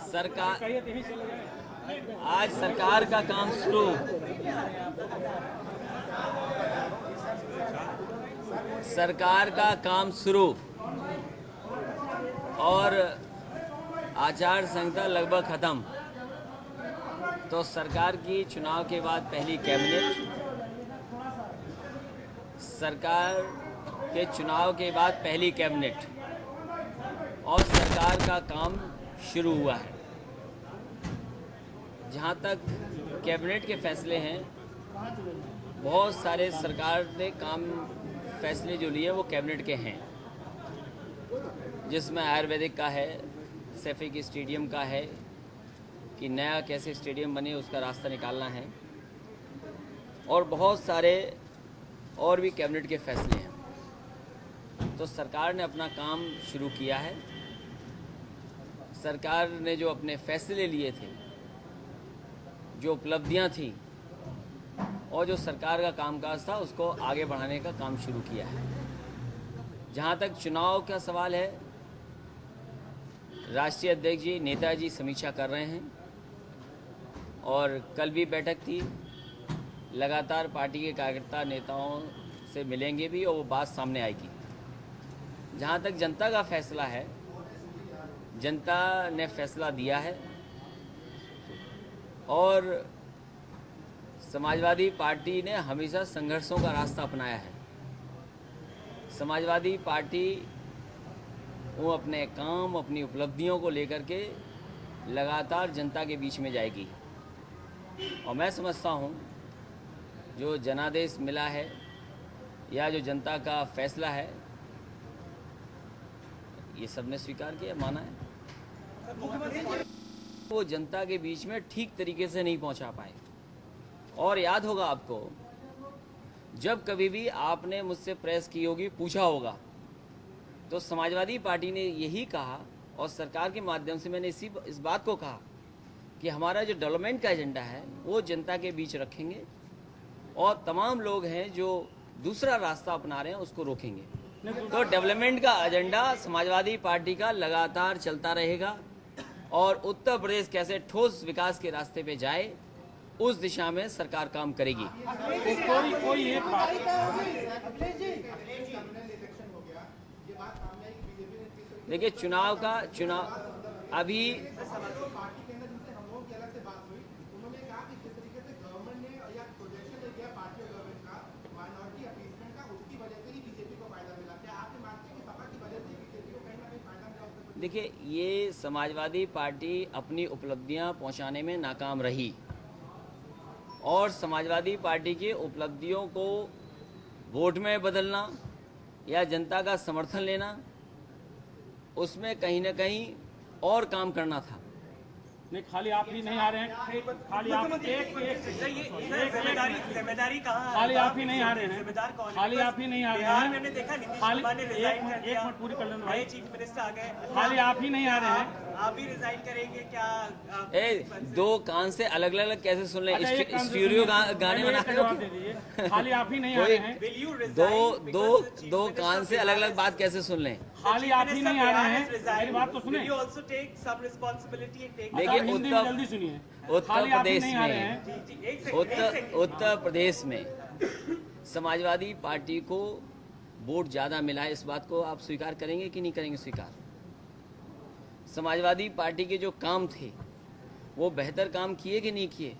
सरकार आज सरकार का काम शुरू। सरकार का काम शुरू और आचार संहिता लगभग खत्म। तो सरकार की चुनाव के बाद पहली कैबिनेट, सरकार के चुनाव के बाद पहली कैबिनेट और सरकार का काम शुरू हुआ है। जहाँ तक कैबिनेट के फैसले हैं, बहुत सारे सरकार ने फैसले जो लिए वो कैबिनेट के हैं, जिसमें आयुर्वेदिक का है, सैफी की स्टेडियम का है कि नया कैसे स्टेडियम बने उसका रास्ता निकालना है, और बहुत सारे और भी कैबिनेट के फैसले हैं। तो सरकार ने अपना काम शुरू किया है। सरकार ने जो अपने फैसले लिए थे, जो उपलब्धियां थी और जो सरकार का कामकाज था, उसको आगे बढ़ाने का काम शुरू किया है। जहां तक चुनाव का सवाल है, राष्ट्रीय अध्यक्ष जी, नेताजी समीक्षा कर रहे हैं और कल भी बैठक थी। लगातार पार्टी के कार्यकर्ता नेताओं से मिलेंगे भी और वो बात सामने आएगी। जहां तक जनता का फैसला है, जनता ने फैसला दिया है और समाजवादी पार्टी ने हमेशा संघर्षों का रास्ता अपनाया है। समाजवादी पार्टी वो अपने काम, अपनी उपलब्धियों को लेकर के लगातार जनता के बीच में जाएगी। और मैं समझता हूँ जो जनादेश मिला है या जो जनता का फैसला है, ये सबने स्वीकार किया, माना है। वो जनता के बीच में ठीक तरीके से नहीं पहुंचा पाए। और याद होगा आपको, जब कभी भी आपने मुझसे प्रेस की होगी, पूछा होगा, तो समाजवादी पार्टी ने यही कहा और सरकार के माध्यम से मैंने इस बात को कहा कि हमारा जो डेवलपमेंट का एजेंडा है वो जनता के बीच रखेंगे और तमाम लोग हैं जो दूसरा रास्ता अपना रहे हैं उसको रोकेंगे। तो डेवलपमेंट का एजेंडा समाजवादी पार्टी का लगातार चलता रहेगा और उत्तर प्रदेश कैसे ठोस विकास के रास्ते पे जाए, उस दिशा में सरकार काम करेगी। कोई एक बात, देखिए, चुनाव अभी देखिए, ये समाजवादी पार्टी अपनी उपलब्धियां पहुंचाने में नाकाम रही और समाजवादी पार्टी की उपलब्धियों को वोट में बदलना या जनता का समर्थन लेना, उसमें कहीं ना कहीं और काम करना था। नहीं, खाली आप ही नहीं आ रहे हैं, खाली आप जिम्मेदारी कहाँ, खाली आप ही नहीं आ रहे हैं, जिम्मेदार कौन है? खाली आप ही नहीं आ रहे हैं। मैंने देखा नीतीश खाली कुमार ने रिजाइन कर दिया, एक मिनट पूरी कर लेना भाई। चीफ मिनिस्टर आ गए, खाली आप ही नहीं आ रहे हैं। आप भी रिजाइन करेंगे क्या? दो कान से अलग अलग कैसे सुन ले? अच्छा, एक स्टूडियो गाने बना रहे जवाब दे दीजिए। खाली आप ही नहीं आ रहे हैं। दो कान से अलग अलग बात कैसे सुन लें? खाली आप ही नहीं आ रहे हैं, मेरी बात तो सुने। देखिए, जल्दी सुनिए। उत्तर प्रदेश में समाजवादी पार्टी को वोट ज़्यादा मिला है, इस बात को आप स्वीकार करेंगे कि नहीं करेंगे स्वीकार? समाजवादी पार्टी के जो काम थे वो बेहतर काम किए कि नहीं किए?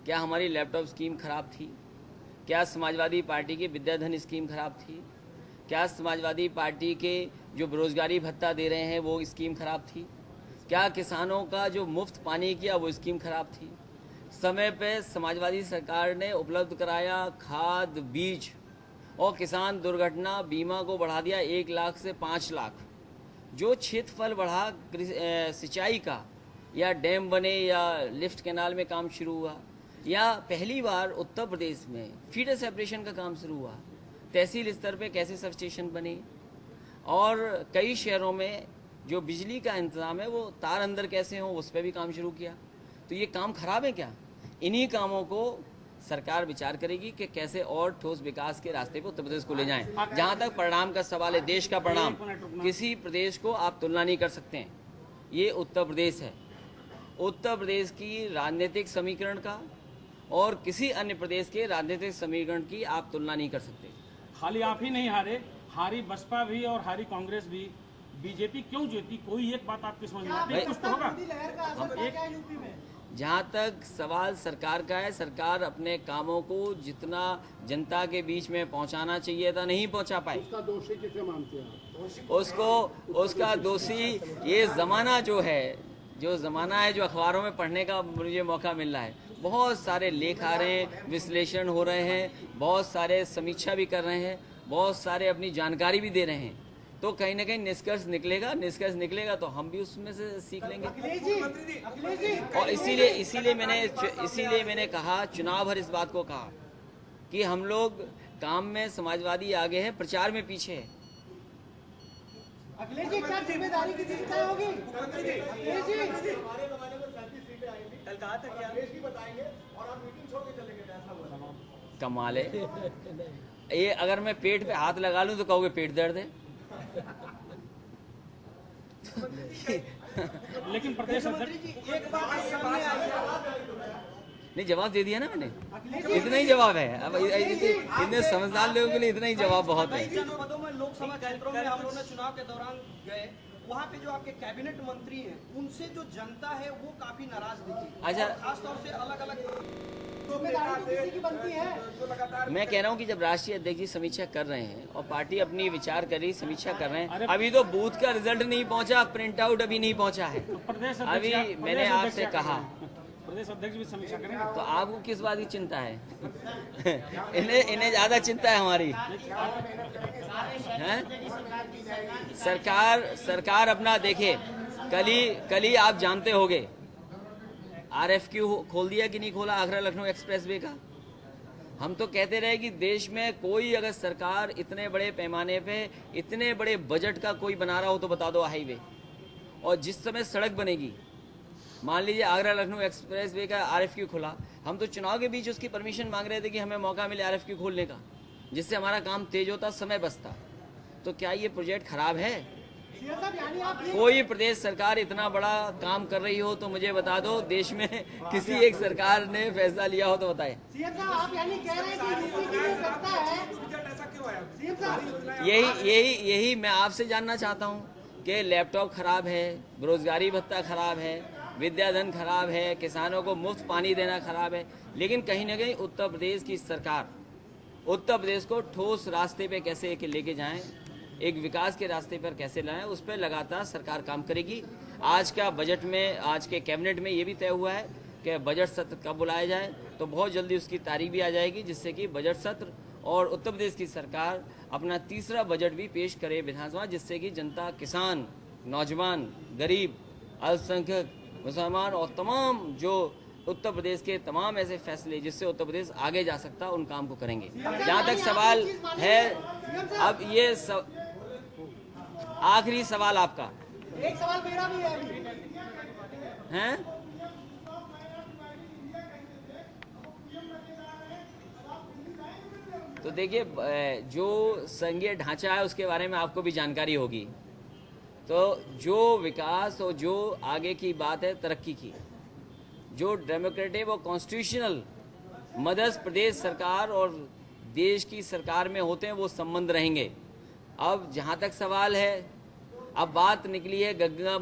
क्या हमारी लैपटॉप स्कीम खराब थी? क्या समाजवादी पार्टी की विद्याधन स्कीम खराब थी? क्या समाजवादी पार्टी के जो बेरोजगारी भत्ता दे रहे हैं वो स्कीम खराब थी? क्या किसानों का जो मुफ्त पानी किया वो स्कीम खराब थी? समय पे समाजवादी सरकार ने उपलब्ध कराया खाद, बीज और किसान दुर्घटना बीमा को बढ़ा दिया 1 लाख से 5 लाख। जो क्षेत्रफल बढ़ा सिंचाई का, या डैम बने या लिफ्ट कैनाल में काम शुरू हुआ, या पहली बार उत्तर प्रदेश में फीडर सेपरेशन का काम शुरू हुआ, तहसील स्तर पे कैसे सब स्टेशन बने, और कई शहरों में जो बिजली का इंतज़ाम है वो तार अंदर कैसे हों, उस पर भी काम शुरू किया। तो ये काम खराब है क्या? इन्हीं कामों को सरकार विचार करेगी कि कैसे और ठोस विकास के रास्ते पे उत्तर प्रदेश को ले जाएं। जहां तक परिणाम का सवाल है, देश का परिणाम, किसी प्रदेश को आप तुलना नहीं कर सकते हैं। ये उत्तर प्रदेश है। उत्तर प्रदेश की राजनीतिक समीकरण का और किसी अन्य प्रदेश के राजनीतिक समीकरण की आप तुलना नहीं कर सकते। खाली आप ही नहीं हारे, हारी बसपा भी और हारी कांग्रेस भी। बीजेपी क्यों जीती, कोई एक बात आपकी समझ में आती है? कुछ तो होगा। जहाँ तक सवाल सरकार का है, सरकार अपने कामों को जितना जनता के बीच में पहुँचाना चाहिए था नहीं पहुँचा पाई। उसका दोषी किसे मानते हैं? उसका दोषी ये ज़माना जो है, जो अखबारों में पढ़ने का मुझे मौका मिल रहा है। बहुत सारे लेख आ रहे हैं, विश्लेषण हो रहे हैं, बहुत सारे समीक्षा भी कर रहे हैं, बहुत सारे अपनी जानकारी भी दे रहे हैं। तो कहीं ना कहीं निष्कर्ष निकलेगा तो हम भी उसमें से सीख लेंगे। और इसीलिए मैंने कहा, चुनाव भर इस बात को कहा कि हम लोग काम में समाजवादी आगे है, प्रचार में पीछे है। अखिलेश जी, क्या जिम्मेदारी की चिंता होगी? अखिलेश जी, कल कहा था क्या? कमाल है ये। अगर मैं पेट पे हाथ लगा लूं तो कहोगे पेट दर्द है। लेकिन प्रदेश अध्यक्ष नहीं, जवाब दे दिया ना मैंने, इतना ही जवाब है। अब इतने समझदार लोगों के लिए इतना ही जवाब बहुत है। जनपदों में लोकसभा क्षेत्रों में हम लोगों ने चुनाव के दौरान गए, वहाँ पे जो आपके कैबिनेट मंत्री हैं, उनसे जो जनता है वो काफी नाराज दिखी। अच्छा, खासतौर से अलग अलग जिम्मेदारी की बनती है। मैं कह रहा हूँ कि जब राष्ट्रीय अध्यक्ष जी समीक्षा कर रहे हैं और पार्टी अपनी विचार कर रही, समीक्षा कर रहे हैं, अभी तो बूथ का रिजल्ट नहीं पहुंचा, प्रिंट आउट अभी नहीं पहुंचा है। प्रदेश अभी मैंने आपसे कहा, प्रदेश अध्यक्ष भी समीक्षा करेंगे। तो आपको किस बात की चिंता है? इन्हें ज्यादा चिंता है हमारी। हैं? सरकार अपना देखे। कल ही आप जानते होंगे RFQ खोल दिया कि नहीं खोला आगरा लखनऊ एक्सप्रेसवे का। हम तो कहते रहे कि देश में कोई अगर सरकार इतने बड़े पैमाने पे इतने बड़े बजट का कोई बना रहा हो तो बता दो हाईवे। और जिस समय सड़क बनेगी, मान लीजिए आगरा लखनऊ एक्सप्रेसवे का RFQ खुला, हम तो चुनाव के बीच उसकी परमिशन मांग रहे थे कि हमें मौका मिले RFQ खोलने का, जिससे हमारा काम तेज होता, समय बचता। तो क्या ये प्रोजेक्ट खराब है? कोई प्रदेश सरकार इतना बड़ा काम कर रही हो तो मुझे बता दो, देश में किसी एक सरकार ने फैसला लिया हो तो बताएं। यही मैं आपसे जानना चाहता हूँ कि लैपटॉप खराब है, बेरोजगारी भत्ता खराब है, विद्याधन खराब है, किसानों को मुफ्त पानी देना खराब है, लेकिन कहीं ना कहीं उत्तर प्रदेश की सरकार उत्तर प्रदेश को ठोस रास्ते पे कैसे लेके जाएं, एक विकास के रास्ते पर कैसे लाएं, उस पर लगातार सरकार काम करेगी। आज का बजट में, आज के कैबिनेट में ये भी तय हुआ है कि बजट सत्र कब बुलाया जाए, तो बहुत जल्दी उसकी तारीख भी आ जाएगी, जिससे कि बजट सत्र और उत्तर प्रदेश की सरकार अपना तीसरा बजट भी पेश करे विधानसभा, जिससे कि जनता, किसान, नौजवान, गरीब, अल्पसंख्यक, मुसलमान और तमाम जो उत्तर प्रदेश के तमाम ऐसे फैसले जिससे उत्तर प्रदेश आगे जा सकता, उन काम को करेंगे। जहाँ तक सवाल है, अब ये आखिरी सवाल आपका एक सवाल मेरा भी है हैं? तो देखिए, जो संघीय ढांचा है उसके बारे में आपको भी जानकारी होगी। तो जो विकास और जो आगे की बात है तरक्की की, जो डेमोक्रेटिक और कॉन्स्टिट्यूशनल मदद प्रदेश सरकार और देश की सरकार में होते हैं, वो संबंध रहेंगे। अब जहाँ तक सवाल है, अब बात निकली है गंगा